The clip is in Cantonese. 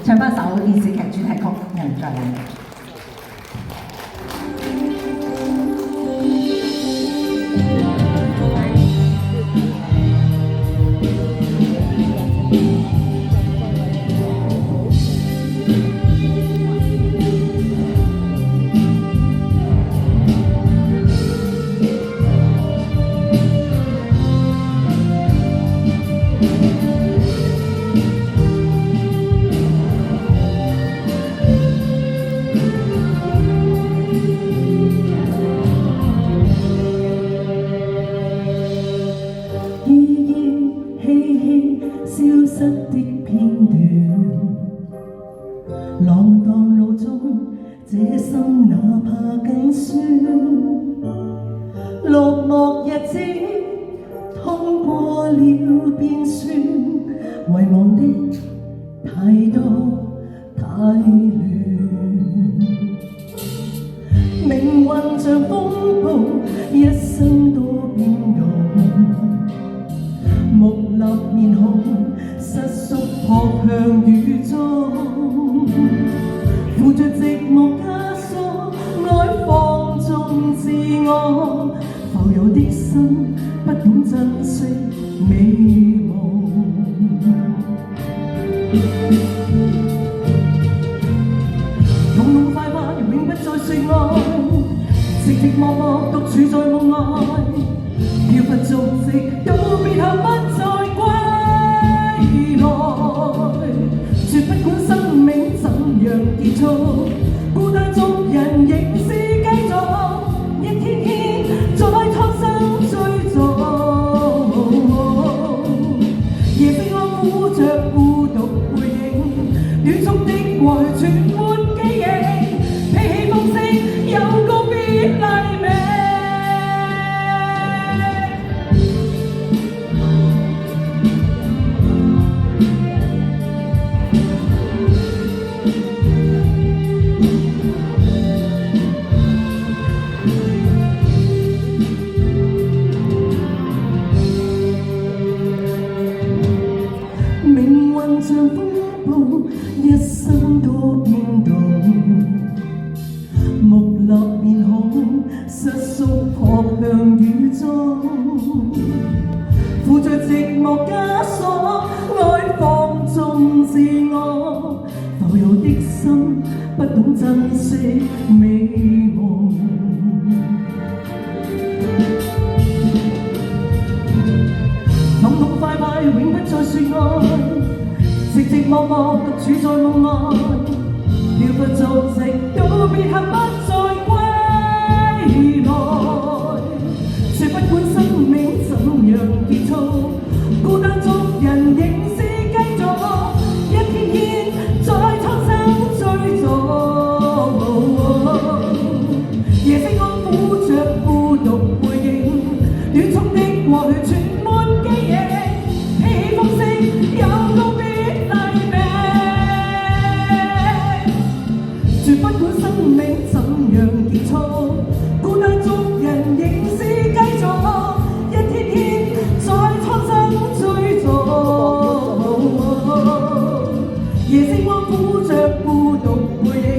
唱翻首電視劇主題曲《人在你》。消失的片段，浪蕩路中，這心哪怕更酸。落寞日子通過了變酸，遺忘的太多太亂。命運像風暴，一生多變動。木立面孔，失縮撲向雨中，負着寂寞枷鎖，愛放縱自我，浮游的心不懂珍惜美夢。濃濃快快永不再說愛，寂寂寞寞獨處在夢外，飄忽足跡道別後不再歸來，說不管生命怎樣結束，孤單中人仍是繼續，一天天在蒼生追逐。夜色安撫着孤獨背影，戀中的過去全沒記憶，披起風聲有告別黎明。命運像風暴，一生多變動。木立面孔，失縮撲向雨中，負着寂寞枷鎖，愛放縱自我，浮游的心不懂珍惜美夢。濃濃快快永不再說愛，寂寂寞寞獨處在夢外，飄忽足跡道別後不再歸來，說不管生命怎樣結束，孤單中人仍是繼續，一天天在蒼生追逐。夜色安撫着孤獨背影，戀衷的過去全沒記憶，披起風聲有告別黎明。絕不管生命怎樣結束，孤單中人仍是繼續，一天天在蒼生追逐。夜色安撫着孤獨背影。